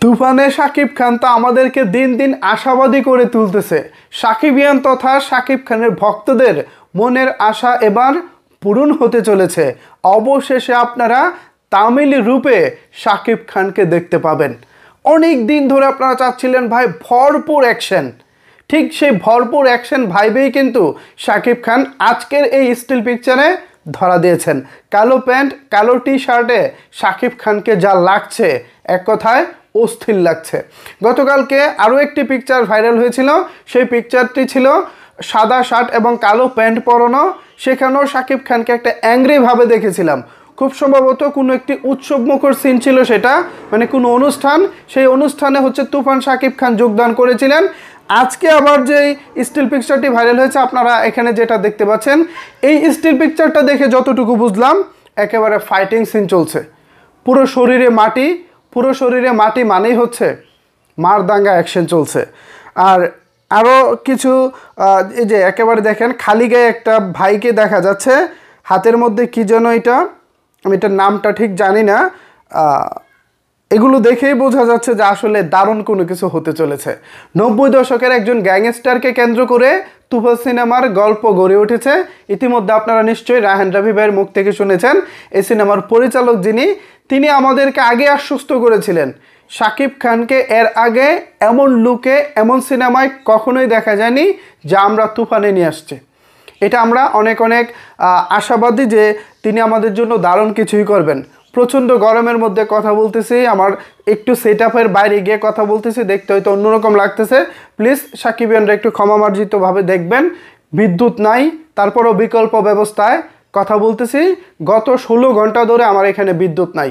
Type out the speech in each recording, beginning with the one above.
তুফানে শাকিব খান তো আমাদেরকে দিন দিন আশাবাদী করে তুলতেছে। সাকিবিয়ান তথা শাকিব খানের ভক্তদের মনের আশা এবার পূরণ হতে চলেছে। অবশেষে আপনারা তামিল রূপে শাকিব খানকে দেখতে পাবেন। অনেক দিন ধরে আপনারা চাচ্ছিলেন ভাই ভরপুর অ্যাকশন, ঠিক সেই ভরপুর অ্যাকশন ভাইবেই কিন্তু শাকিব খান আজকের এই স্টিল পিকচারে ধরা দিয়েছেন। কালো প্যান্ট কালো টি শার্টে শাকিব খানকে যা লাগছে এক কথায় অস্থির লাগছে। গতকালকে আরও একটি পিকচার ভাইরাল হয়েছিল, সেই পিকচারটি ছিল সাদা শার্ট এবং কালো প্যান্ট পরানো। সেখানেও শাকিব খানকে একটা অ্যাংরিভাবে দেখেছিলাম। খুব সম্ভবত কোনো একটি উৎসবমুখর সিন ছিল, সেটা মানে কোনো অনুষ্ঠান, সেই অনুষ্ঠানে তুফান শাকিব খান যোগদান করেছিলেন। আজকে আবার যে স্টিল পিকচারটি ভাইরাল হয়েছে আপনারা এখানে যেটা দেখতে পাচ্ছেন, এই স্টিল পিকচারটা দেখে যতটুকু বুঝলাম একেবারে ফাইটিং সিন চলছে। পুরো শরীরে মাটি মানেই মারদাঙ্গা অ্যাকশন চলছে। আর আরও কিছু এই যে একেবারে দেখেন খালি গায়ে একটা ভাইকে দেখা যাচ্ছে, হাতের মধ্যে কী যেন এটা, আমি এটার নামটা ঠিক জানি না। এগুলো দেখেই বোঝা যাচ্ছে যে আসলে দারুণ কোনো কিছু হতে চলেছে। 90 দশকের একজন গ্যাংস্টারকে কেন্দ্র করে তুফান সিনেমার গল্প গড়ে উঠেছে। ইতিমধ্যে আপনারা নিশ্চয়ই রায়হান রাফি ভাইয়ের মুখ থেকে শুনেছেন। এই সিনেমার পরিচালক তিনি আমাদেরকে আগে আশ্বস্ত করেছিলেন শাকিব খানকে এর আগে এমন লুকে এমন সিনেমায় কখনোই দেখা যায়নি যা আমরা তুফানে নিয়ে আসছি। এটা আমরা অনেক আশাবাদী যে তিনি আমাদের জন্য দারুণ কিছুই করবেন। প্রচণ্ড গরমের মধ্যে কথা বলতেছি, আমার একটু সেট আপের বাইরে গিয়ে কথা বলতেছি, দেখতে হয়তো অন্যরকম লাগতেছে। প্লিজ সাকিবিয়ানরা একটু ক্ষমামার্জিতভাবে দেখবেন। বিদ্যুৎ নাই, তারপরও বিকল্প ব্যবস্থায় কথা বলতেছি। গত 16 ঘন্টা ধরে আমার এখানে বিদ্যুৎ নাই।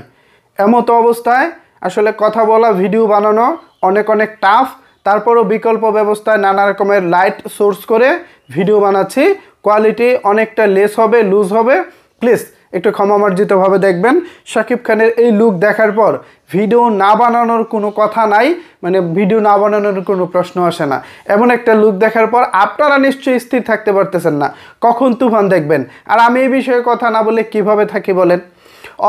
এমতো অবস্থায় আসলে কথা বলা ভিডিও বানানো অনেক টাফ। তারপরও বিকল্প ব্যবস্থায় নানা রকমের লাইট সোর্স করে ভিডিও বানাচ্ছি। কোয়ালিটি অনেকটা লেস হবে, লুজ হবে। প্লিজ একটু ক্ষমামার্জিতভাবে দেখবেন। শাকিব খানের এই লুক দেখার পর ভিডিও না বানানোর কোনো কথা নাই, মানে ভিডিও না বানানোর কোনো প্রশ্ন আসে না। এমন একটা লুক দেখার পর আপনারা নিশ্চয়ই স্থির থাকতে পারতেছেন না কখন তুফান দেখবেন। আর আমি এই বিষয়ে কথা না বলে কিভাবে থাকি বলেন?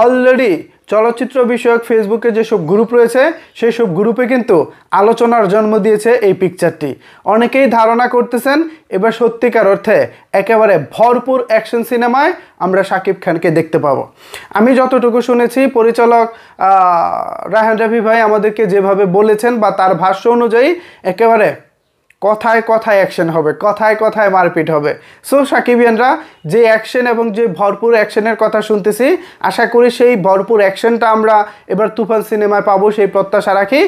অলরেডি চলচ্চিত্র বিষয়ক ফেসবুকে যেসব গ্রুপ রয়েছে সেই সব গ্রুপে কিন্তু আলোচনার জন্ম দিয়েছে এই পিকচারটি। অনেকেই ধারণা করতেছেন এবার সত্যিকার অর্থে একেবারে ভরপুর অ্যাকশন সিনেমায় আমরা শাকিব খানকে দেখতে পাবো। আমি যতটুকু শুনেছি পরিচালক রায়হান রাফি ভাই আমাদেরকে যেভাবে বলেছেন বা তার ভাষ্য অনুযায়ী একেবারে কথায় অ্যাকশন হবে, কথায় মারপিট হবে। সো সাকিবিয়ানরা যে অ্যাকশন এবং যে ভরপুর অ্যাকশনের কথা শুনতেছি, আশা করি সেই ভরপুর অ্যাকশনটা আমরা এবার তুফান সিনেমায় পাবো, সেই প্রত্যাশা রাখি।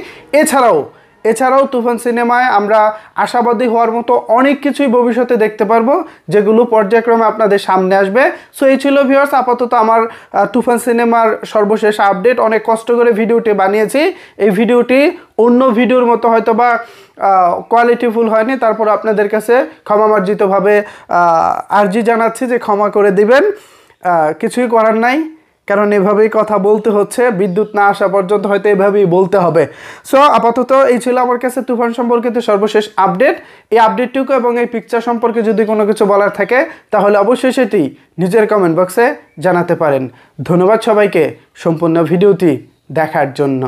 এছাড়াও তুফান সিনেমায় আমরা আশাবাদী হওয়ার মতো অনেক কিছুই ভবিষ্যতে দেখতে পারবো, যেগুলো পর্যায়ক্রমে আপনাদের সামনে আসবে। সো এই ছিল ভিউয়ার্স আপাতত আমার তুফান সিনেমার সর্বশেষ আপডেট। অনেক কষ্ট করে ভিডিওটি বানিয়েছি। এই ভিডিওটি অন্য ভিডিওর মতো হয়তো বা কোয়ালিটিফুল হয়নি, তারপর আপনাদের কাছে ক্ষমামার্জিতভাবে আর্জি জানাচ্ছি যে ক্ষমা করে দিবেন। কিছুই করার নাই, কারণ এভাবেই কথা বলতে হচ্ছে। বিদ্যুৎ না আসা পর্যন্ত হয়তো এভাবেই বলতে হবে। সো আপাতত এই ছিল আমার কাছে তুফান সম্পর্কিত সর্বশেষ আপডেট। এই আপডেটটুকু এবং এই পিকচার সম্পর্কে যদি কোনো কিছু বলার থাকে তাহলে অবশ্যই সেটি নিজের কমেন্ট বক্সে জানাতে পারেন। ধন্যবাদ সবাইকে সম্পূর্ণ ভিডিওটি দেখার জন্য।